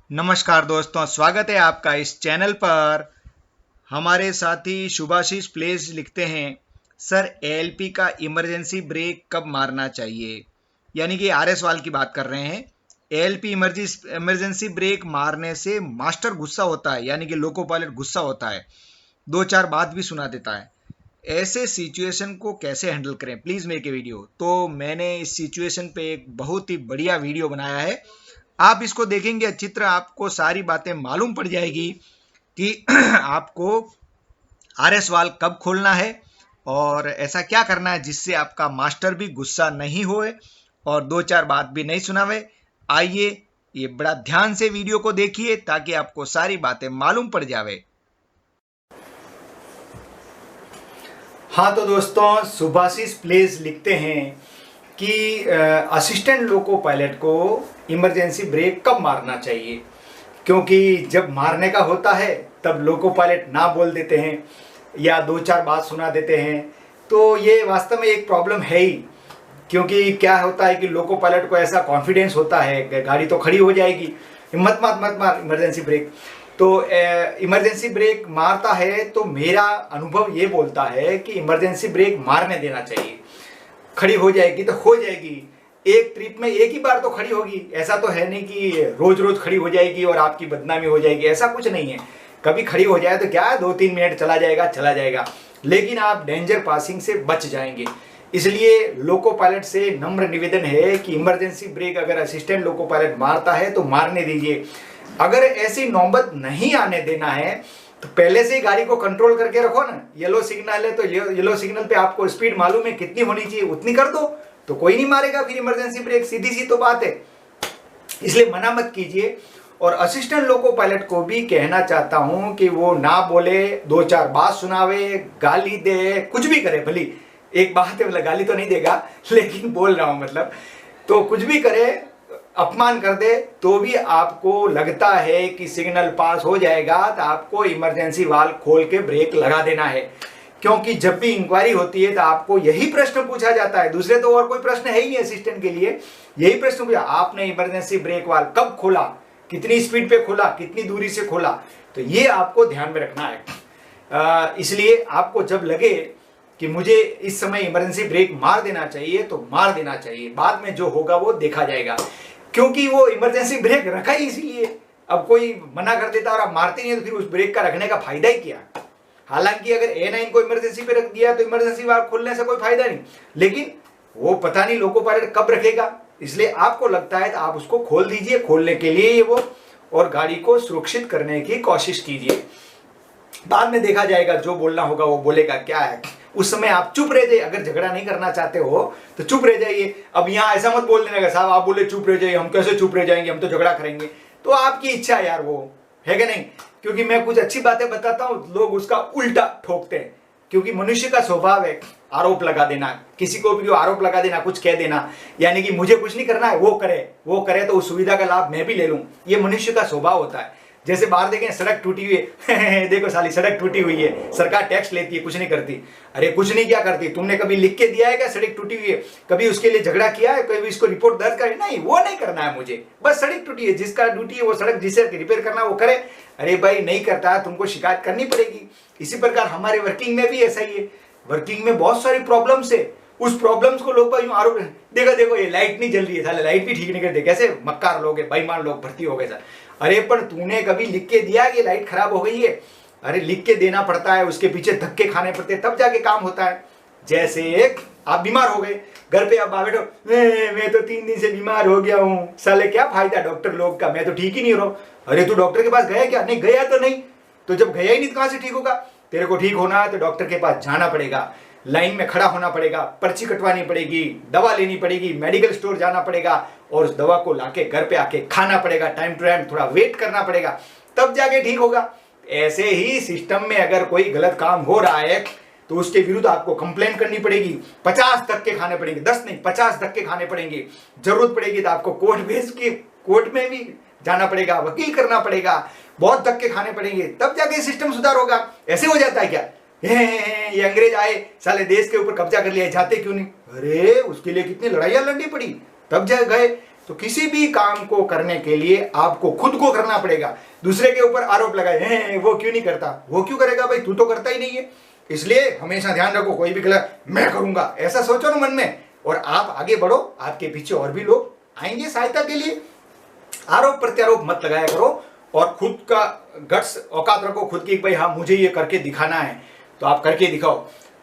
नमस्कार दोस्तों, स्वागत है आपका इस चैनल पर। हमारे साथी शुभाशीष प्लेस लिखते हैं, सर एएलपी का इमरजेंसी ब्रेक कब मारना चाहिए। यानी कि आरएस वाल की बात कर रहे हैं। एएलपी इमरजेंसी ब्रेक मारने से मास्टर गुस्सा होता है, यानी कि लोको पायलट गुस्सा होता है, दो चार बात भी सुना देता है। ऐसे सिचुएशन को कैसे हैंडल करें, प्लीज मेक ए वीडियो। तो मैंने इस सिचुएशन पे एक बहुत ही बढ़िया वीडियो बनाया है। आप इसको देखेंगे अच्छी तरह, आपको सारी बातें मालूम पड़ जाएगी कि आपको आरएस वाल कब खोलना है और ऐसा क्या करना है जिससे आपका मास्टर भी गुस्सा नहीं होए और दो चार बात भी नहीं सुनावे। आइए, ये बड़ा ध्यान से वीडियो को देखिए ताकि आपको सारी बातें मालूम पड़ जावे। हाँ तो दोस्तों, सुभाषिस प्लेस लिखते हैं कि असिस्टेंट लोको पायलट को इमरजेंसी ब्रेक कब मारना चाहिए, क्योंकि जब मारने का होता है तब लोको पायलट ना बोल देते हैं या दो चार बात सुना देते हैं। तो ये वास्तव में एक प्रॉब्लम है ही, क्योंकि क्या होता है कि लोको पायलट को ऐसा कॉन्फिडेंस होता है गाड़ी तो खड़ी हो जाएगी, मत मत मत मार इमरजेंसी ब्रेक। तो इमरजेंसी ब्रेक मारता है तो मेरा अनुभव ये बोलता है कि इमरजेंसी ब्रेक मारने देना चाहिए। खड़ी हो जाएगी तो हो जाएगी, एक ट्रिप में एक ही बार तो खड़ी होगी। ऐसा तो है नहीं कि रोज रोज खड़ी हो जाएगी और आपकी बदनामी हो जाएगी, ऐसा कुछ नहीं है। कभी खड़ी हो जाए तो क्या है, 2-3 मिनट चला जाएगा, लेकिन आप डेंजर पासिंग से बच जाएंगे। इसलिए लोको पायलट से नम्र निवेदन है कि इमरजेंसी ब्रेक अगर असिस्टेंट लोको पायलट मारता है तो मारने दीजिए। अगर ऐसी नौबत नहीं आने देना है तो पहले से ही गाड़ी को कंट्रोल करके रखो ना। येलो सिग्नल है तो येलो सिग्नल पे आपको स्पीड मालूम है कितनी होनी चाहिए, उतनी कर दो तो कोई नहीं मारेगा फिर इमरजेंसी ब्रेक। सीधी सी तो बात है, इसलिए मना मत कीजिए। और असिस्टेंट लोको पायलट को भी कहना चाहता हूं कि वो ना बोले, दो चार बात सुनावे, गाली दे, कुछ भी करे। भली एक बात है, मतलब गाली तो नहीं देगा लेकिन बोल रहा हूं मतलब, तो कुछ भी करे, अपमान कर दे, तो भी आपको लगता है कि सिग्नल पास हो जाएगा तो आपको इमरजेंसी वाल्व खोल के ब्रेक लगा देना है। क्योंकि जब भी इंक्वायरी होती है तो आपको यही प्रश्न पूछा जाता है, दूसरे तो और कोई प्रश्न है ही नहीं असिस्टेंट के लिए। यही प्रश्न पूछा, आपने इमरजेंसी ब्रेक वाल्व कब खोला, कितनी स्पीड पे खोला, कितनी दूरी से खोला। तो ये आपको ध्यान में रखना है। इसलिए आपको जब लगे कि मुझे इस समय इमरजेंसी ब्रेक मार देना चाहिए तो मार देना चाहिए, बाद में जो होगा वो देखा जाएगा। क्योंकि वो इमरजेंसी ब्रेक रखा ही इसीलिए। अब कोई मना कर देता और आप मारते नहीं है तो फिर उस ब्रेक का रखने का फायदा ही क्या। हालांकि अगर A9 को इमरजेंसी पे रख दिया तो इमरजेंसी वाल्व खोलने से कोई फायदा नहीं, लेकिन वो पता नहीं लोको पायलट कब रखेगा। इसलिए आपको लगता है तो आप उसको खोल दीजिए, खोलने के लिए वो, और गाड़ी को सुरक्षित करने की कोशिश कीजिए। बाद में देखा जाएगा, जो बोलना होगा वो बोलेगा। क्या है, उस समय आप चुप रह जाइए। अगर झगड़ा नहीं करना चाहते हो तो चुप रह जाइए। अब यहाँ ऐसा मत बोल देने का, साहब आप बोले चुप रह जाइए, हम कैसे चुप रह जाएंगे, हम तो झगड़ा करेंगे। तो आपकी इच्छा है यार, वो है कि नहीं। क्योंकि मैं कुछ अच्छी बातें बताता हूँ, लोग उसका उल्टा ठोकते हैं। क्योंकि मनुष्य का स्वभाव है आरोप लगा देना, किसी को भी आरोप लगा देना, कुछ कह देना, यानी कि मुझे कुछ नहीं करना है, वो करे तो उस सुविधा का लाभ मैं भी ले लूं। ये मनुष्य का स्वभाव होता है। जैसे बाहर देखें, सड़क टूटी हुई है देखो साली सड़क टूटी हुई है, सरकार टैक्स लेती है, कुछ नहीं करती। अरे कुछ नहीं, क्या करती, तुमने कभी लिख के दिया है क्या सड़क टूटी हुई है, कभी उसके लिए झगड़ा किया है, कभी इसको रिपोर्ट दर्ज करे? नहीं, वो नहीं करना है मुझे, बस सड़क टूटी है, जिसका ड्यूटी है वो सड़क जिसे रिपेयर करना वो करे। अरे भाई नहीं करता है, तुमको शिकायत करनी पड़ेगी। इसी प्रकार हमारे वर्किंग में भी ऐसा ही है। वर्किंग में बहुत सारी प्रॉब्लम्स है, उस प्रॉब्लम्स को लोग यूं आरोप, देखो ये लाइट नहीं जल रही है, साले लाइट भी ठीक नहीं करते, कैसे मक्कार लोग है, बेईमान लोग भर्ती हो गए सर। अरे पर तूने कभी लिख के दिया कि लाइट खराब हो गई है? अरे लिख के देना पड़ता है, उसके पीछे धक्के खाने पड़ते हैं, तब जाके काम होता है। जैसे आप बीमार हो गए, घर पे आप बैठो, मैं तो 3 दिन से बीमार हो गया हूँ, साले क्या फायदा डॉक्टर लोग का, मैं तो ठीक ही नहीं हो रहा हूँ। अरे तू डॉक्टर के पास गया क्या? नहीं गया तो नहीं, तो जब गया ही नहीं तो कहां से ठीक होगा? तेरे को ठीक होना है तो डॉक्टर के पास जाना पड़ेगा, लाइन में खड़ा होना पड़ेगा, पर्ची कटवानी पड़ेगी, दवा लेनी पड़ेगी, मेडिकल स्टोर जाना पड़ेगा और उस दवा को लाके घर पे आके खाना पड़ेगा, टाइम टू टाइम थोड़ा वेट करना पड़ेगा, तब जाके ठीक होगा। ऐसे ही सिस्टम में अगर कोई गलत काम हो रहा है तो उसके विरुद्ध आपको कंप्लेन करनी पड़ेगी, 50 धक्के खाने पड़ेंगे, 10 नहीं 50 धक्के खाने पड़ेंगे। जरूरत पड़ेगी तो आपको कोर्ट में भी जाना पड़ेगा, वकील करना पड़ेगा, बहुत धक्के खाने पड़ेंगे, तब जाके सिस्टम सुधार होगा। ऐसे हो जाता है क्या? ये अंग्रेज आए, साले देश के ऊपर कब्जा कर लिया, जाते क्यों नहीं? अरे उसके लिए कितनी लड़ाइयां लड़नी पड़ी, तब जा गए। तो किसी भी काम को करने के लिए आपको खुद को करना पड़ेगा। दूसरे के ऊपर आरोप लगाए, वो क्यों नहीं करता, वो क्यों करेगा भाई, तू तो करता ही नहीं है। इसलिए हमेशा ध्यान रखो, कोई भी गलत मैं करूंगा ऐसा सोचो ना मन में, और आप आगे बढ़ो, आपके पीछे और भी लोग आएंगे सहायता के लिए। आरोप प्रत्यारोप मत लगाया करो और खुद का गट्स औकात रखो खुद की, भाई हाँ मुझे ये करके दिखाना है तो आप करके दिखाओ।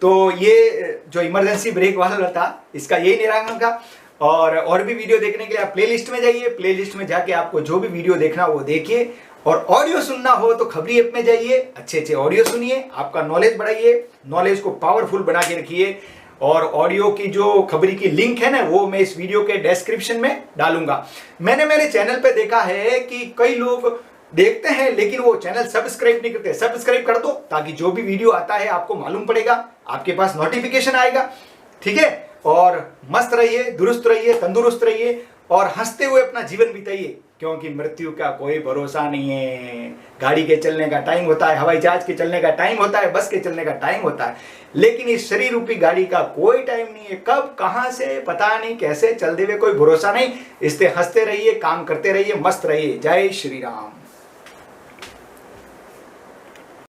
तो ये जो इमरजेंसी ब्रेक वाला था इसका यही निराकरण था। और भी वीडियो देखने के लिए आप प्लेलिस्ट में जाइए, प्लेलिस्ट में जाके आपको जो भी वीडियो देखना वो देखिए। और ऑडियो सुनना हो तो खबरी ऐप में जाइए, अच्छे अच्छे ऑडियो सुनिए, आपका नॉलेज बढ़ाइए, नॉलेज को पावरफुल बना के रखिए। और ऑडियो की जो खबरी की लिंक है ना वो मैं इस वीडियो के डिस्क्रिप्शन में डालूंगा। मैंने मेरे चैनल पे देखा है कि कई लोग देखते हैं लेकिन वो चैनल सब्सक्राइब नहीं करते। सब्सक्राइब कर दो ताकि जो भी वीडियो आता है आपको मालूम पड़ेगा, आपके पास नोटिफिकेशन आएगा, ठीक है। और मस्त रहिए, दुरुस्त रहिए, तंदुरुस्त रहिए और हंसते हुए अपना जीवन बिताइए, क्योंकि मृत्यु का कोई भरोसा नहीं है। गाड़ी के चलने का टाइम होता है, हवाई जहाज के चलने का टाइम होता है, बस के चलने का टाइम होता है, लेकिन इस शरीर रूपी गाड़ी का कोई टाइम नहीं है। कब कहां से पता नहीं, कैसे चल देवे कोई भरोसा नहीं। इससे हंसते रहिए, काम करते रहिए, मस्त रहिए। जय श्री राम।